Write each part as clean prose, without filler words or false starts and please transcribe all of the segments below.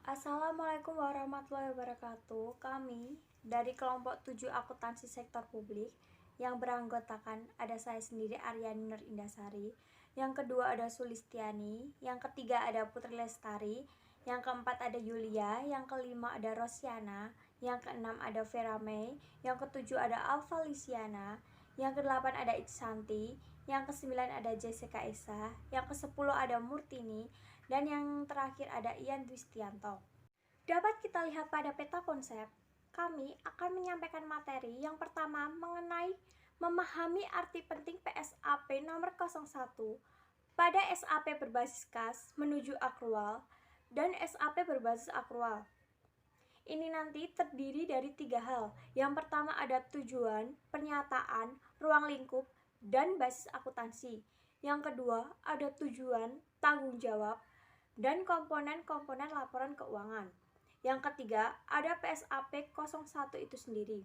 Assalamualaikum warahmatullahi wabarakatuh. Kami dari kelompok 7 akuntansi sektor publik yang beranggotakan ada saya sendiri Aryani Nur Indasari, yang kedua ada Sulistiani, yang ketiga ada Putri Lestari, yang keempat ada Yulia, yang kelima ada Rosiana, yang keenam ada Vera May, yang ketujuh ada Alfa Lisiana, yang kedelapan ada Iksanti, yang kesembilan ada Jessica Esa, yang kesepuluh ada Murtini, dan yang terakhir ada Ian Dwistianto. Dapat kita lihat pada peta konsep, kami akan menyampaikan materi yang pertama mengenai memahami arti penting PSAP nomor 01 pada SAP berbasis kas menuju akrual dan SAP berbasis akrual. Ini nanti terdiri dari 3 hal. Yang pertama ada tujuan, pernyataan, ruang lingkup, dan basis akuntansi. Yang kedua ada tujuan, tanggung jawab, dan komponen-komponen laporan keuangan. Yang ketiga ada PSAP 01 itu sendiri.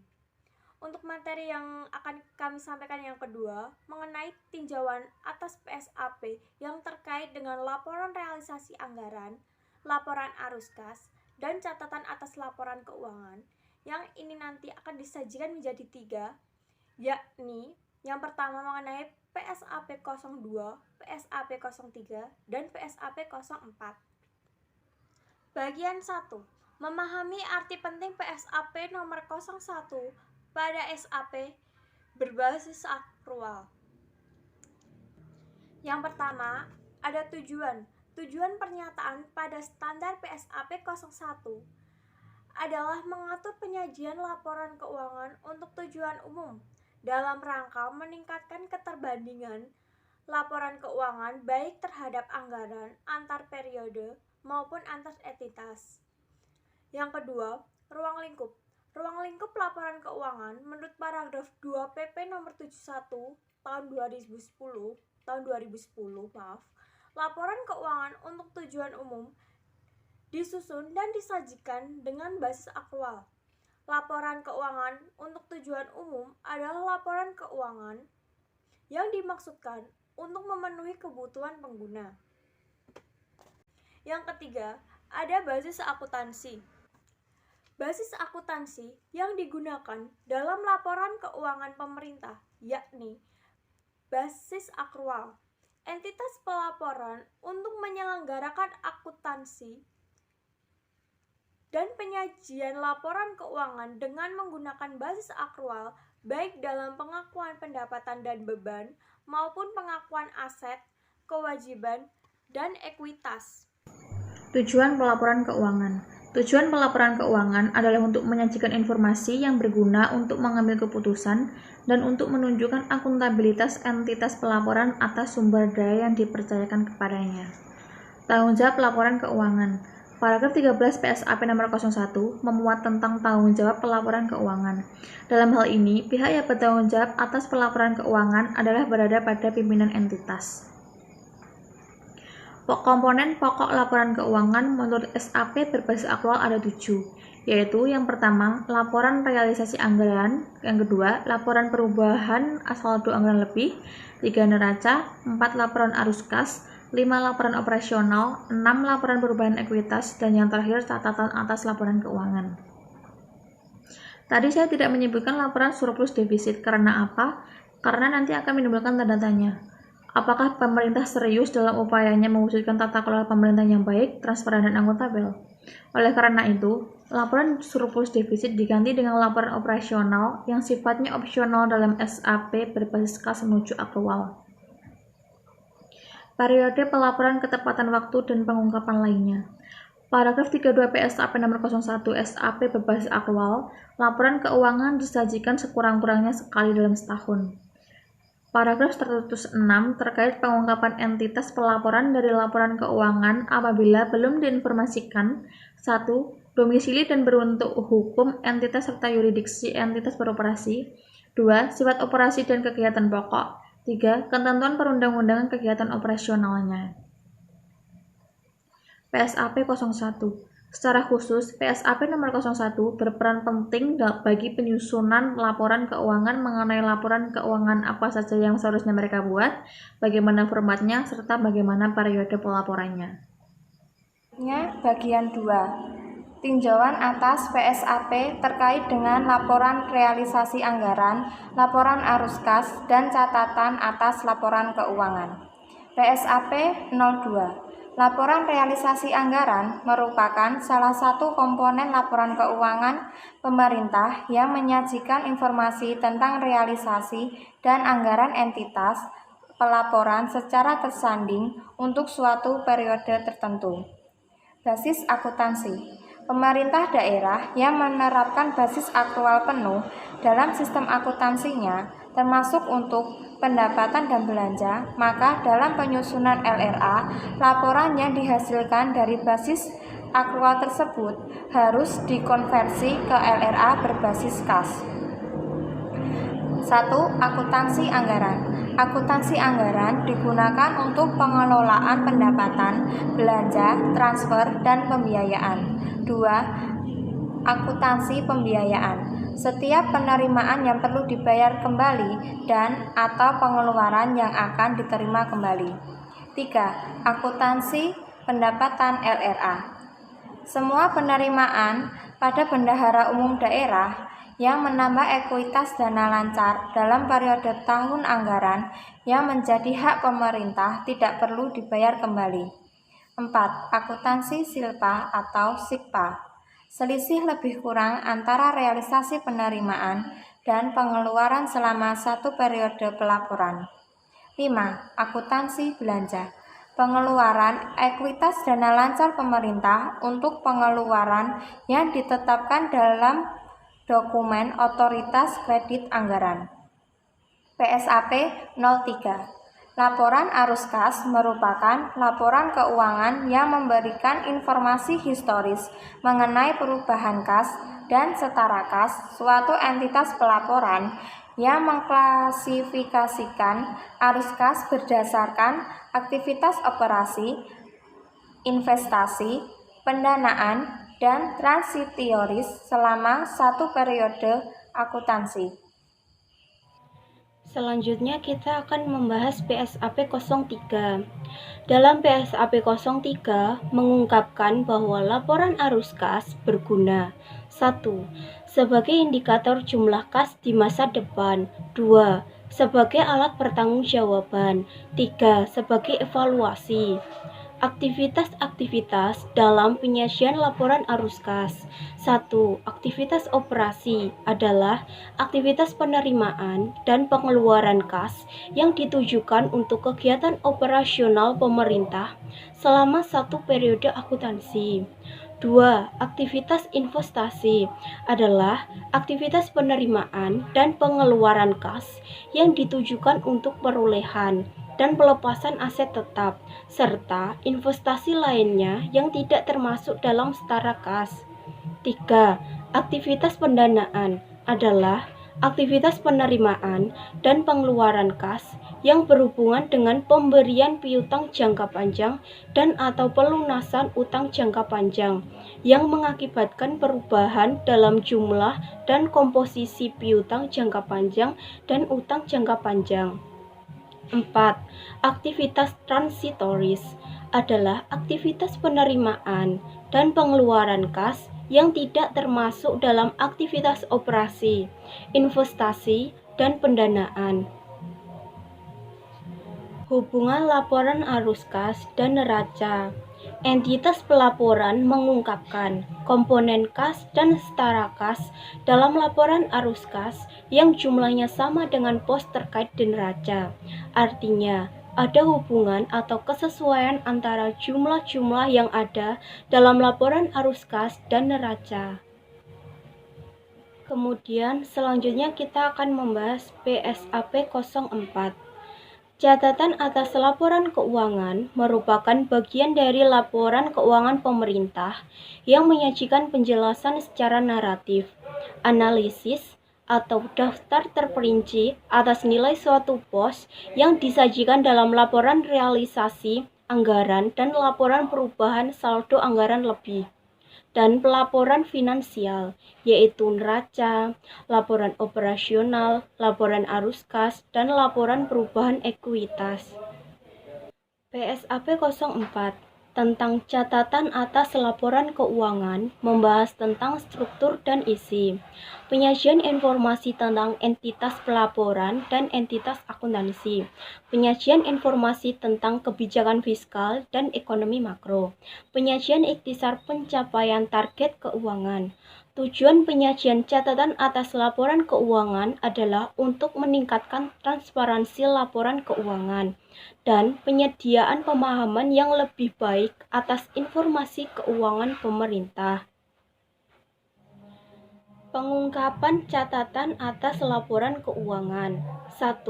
Untuk materi yang akan kami sampaikan yang kedua mengenai tinjauan atas PSAP yang terkait dengan laporan realisasi anggaran, laporan arus kas, dan catatan atas laporan keuangan, yang ini nanti akan disajikan menjadi 3, yakni yang pertama mengenai PSAP 02, PSAP 03, dan PSAP 04. Bagian 1. Memahami arti penting PSAP nomor 01 pada SAP berbasis akrual. Yang pertama, ada tujuan. Tujuan pernyataan pada standar PSAP 01 adalah mengatur penyajian laporan keuangan untuk tujuan umum dalam rangka meningkatkan keterbandingan laporan keuangan baik terhadap anggaran antar periode maupun antar entitas. Yang kedua, ruang lingkup. Ruang lingkup laporan keuangan menurut paragraf 2 PP nomor 71 tahun 2010, laporan keuangan untuk tujuan umum disusun dan disajikan dengan basis akrual. Laporan keuangan untuk tujuan umum adalah laporan keuangan yang dimaksudkan untuk memenuhi kebutuhan pengguna. Yang ketiga, ada basis akuntansi. Basis akuntansi yang digunakan dalam laporan keuangan pemerintah yakni basis akrual. Entitas pelaporan untuk menyelenggarakan akuntansi dan penyajian laporan keuangan dengan menggunakan basis akrual baik dalam pengakuan pendapatan dan beban maupun pengakuan aset, kewajiban, dan ekuitas. Tujuan pelaporan keuangan. Tujuan pelaporan keuangan adalah untuk menyajikan informasi yang berguna untuk mengambil keputusan dan untuk menunjukkan akuntabilitas entitas pelaporan atas sumber daya yang dipercayakan kepadanya. Tanggung jawab laporan keuangan. Paragraf 13 PSAP nomor 01 memuat tentang tanggung jawab pelaporan keuangan. Dalam hal ini, pihak yang bertanggung jawab atas pelaporan keuangan adalah berada pada pimpinan entitas. Komponen pokok laporan keuangan menurut SAP berbasis akrual ada 7, yaitu yang pertama, laporan realisasi anggaran, yang kedua, laporan perubahan saldo anggaran lebih, 3 neraca, 4 laporan arus kas, 5 laporan operasional, 6 laporan perubahan ekuitas, dan yang terakhir catatan atas laporan keuangan. Tadi saya tidak menyebutkan laporan surplus defisit, karena apa? Karena nanti akan menimbulkan tanda tanya. Apakah pemerintah serius dalam upayanya mewujudkan tata kelola pemerintah yang baik, transparan, dan akuntabel? Oleh karena itu, laporan surplus defisit diganti dengan laporan operasional yang sifatnya opsional dalam SAP berbasis kas menuju akrual. Periode pelaporan ketepatan waktu dan pengungkapan lainnya. Paragraf 32 PSAP nomor 01 SAP berbasis akrual, laporan keuangan disajikan sekurang-kurangnya sekali dalam setahun. Paragraf 106 terkait pengungkapan entitas pelaporan dari laporan keuangan apabila belum diinformasikan 1. Domisili dan berbentuk hukum entitas serta yurisdiksi entitas beroperasi. 2. Sifat operasi dan kegiatan pokok. 3. Ketentuan perundang-undangan kegiatan operasionalnya. PSAP 01. Secara khusus, PSAP nomor 01 berperan penting bagi penyusunan laporan keuangan mengenai laporan keuangan apa saja yang seharusnya mereka buat, bagaimana formatnya, serta bagaimana periode pelaporannya. Bagian 2. Tinjauan atas PSAP terkait dengan laporan realisasi anggaran, laporan arus kas, dan catatan atas laporan keuangan. PSAP 02. Laporan realisasi anggaran merupakan salah satu komponen laporan keuangan pemerintah yang menyajikan informasi tentang realisasi dan anggaran entitas pelaporan secara tersanding untuk suatu periode tertentu. Basis akuntansi. Pemerintah daerah yang menerapkan basis akrual penuh dalam sistem akuntansinya, termasuk untuk pendapatan dan belanja, maka dalam penyusunan LRA, laporan yang dihasilkan dari basis akrual tersebut harus dikonversi ke LRA berbasis kas. 1. Akuntansi anggaran. Akuntansi anggaran digunakan untuk pengelolaan pendapatan, belanja, transfer, dan pembiayaan. 2. Akuntansi pembiayaan. Setiap penerimaan yang perlu dibayar kembali dan atau pengeluaran yang akan diterima kembali. 3. Akuntansi pendapatan LRA. Semua penerimaan pada bendahara umum daerah yang menambah ekuitas dana lancar dalam periode tahun anggaran yang menjadi hak pemerintah tidak perlu dibayar kembali. 4. Akuntansi silpa atau sikpa. Selisih lebih kurang antara realisasi penerimaan dan pengeluaran selama satu periode pelaporan. 5. Akuntansi belanja. Pengeluaran ekuitas dana lancar pemerintah untuk pengeluaran yang ditetapkan dalam dokumen otoritas kredit anggaran. PSAP 03. Laporan arus kas merupakan laporan keuangan yang memberikan informasi historis mengenai perubahan kas dan setara kas suatu entitas pelaporan yang mengklasifikasikan arus kas berdasarkan aktivitas operasi, investasi, pendanaan, dan transitoris selama satu periode akuntansi. Selanjutnya kita akan membahas PSAP 03. Dalam PSAP 03 mengungkapkan bahwa laporan arus kas berguna 1. Sebagai indikator jumlah kas di masa depan. 2. Sebagai alat pertanggungjawaban. 3. Sebagai evaluasi. Aktivitas-aktivitas dalam penyajian laporan arus kas. 1. Aktivitas operasi adalah aktivitas penerimaan dan pengeluaran kas yang ditujukan untuk kegiatan operasional pemerintah selama satu periode akuntansi. 2. Aktivitas investasi adalah aktivitas penerimaan dan pengeluaran kas yang ditujukan untuk perolehan dan pelepasan aset tetap, serta investasi lainnya yang tidak termasuk dalam setara kas. 3. Aktivitas pendanaan adalah aktivitas penerimaan dan pengeluaran kas yang berhubungan dengan pemberian piutang jangka panjang dan atau pelunasan utang jangka panjang yang mengakibatkan perubahan dalam jumlah dan komposisi piutang jangka panjang dan utang jangka panjang. 4. Aktivitas transitoris adalah aktivitas penerimaan dan pengeluaran kas yang tidak termasuk dalam aktivitas operasi, investasi, dan pendanaan. Hubungan laporan arus kas dan neraca. Entitas pelaporan mengungkapkan komponen kas dan setara kas dalam laporan arus kas yang jumlahnya sama dengan pos terkait dan neraca. Artinya, ada hubungan atau kesesuaian antara jumlah-jumlah yang ada dalam laporan arus kas dan neraca. Kemudian selanjutnya kita akan membahas PSAP 04. Catatan atas laporan keuangan merupakan bagian dari laporan keuangan pemerintah yang menyajikan penjelasan secara naratif, analisis, atau daftar terperinci atas nilai suatu pos yang disajikan dalam laporan realisasi anggaran dan laporan perubahan saldo anggaran lebih, dan pelaporan finansial, yaitu neraca, laporan operasional, laporan arus kas, dan laporan perubahan ekuitas. PSAP 04 tentang catatan atas laporan keuangan membahas tentang struktur dan isi, penyajian informasi tentang entitas pelaporan dan entitas akuntansi, penyajian informasi tentang kebijakan fiskal dan ekonomi makro, penyajian ikhtisar pencapaian target keuangan. Tujuan penyajian catatan atas laporan keuangan adalah untuk meningkatkan transparansi laporan keuangan dan penyediaan pemahaman yang lebih baik atas informasi keuangan pemerintah. Pengungkapan catatan atas laporan keuangan. 1.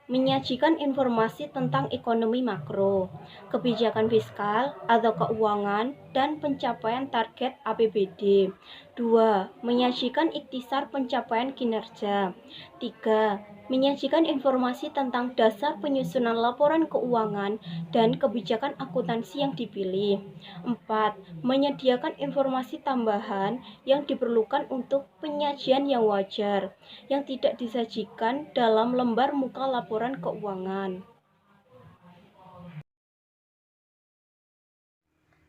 Menyajikan informasi tentang ekonomi makro, kebijakan fiskal atau keuangan, dan pencapaian target APBD. 2. Menyajikan ikhtisar pencapaian kinerja. 3. Menyajikan informasi tentang dasar penyusunan laporan keuangan dan kebijakan akuntansi yang dipilih. 4. Menyediakan informasi tambahan yang diperlukan untuk penyajian yang wajar, yang tidak disajikan dalam lembar muka laporan keuangan.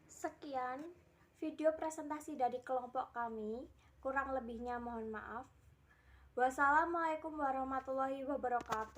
Sekian video presentasi dari kelompok kami, kurang lebihnya mohon maaf. Wassalamualaikum warahmatullahi wabarakatuh.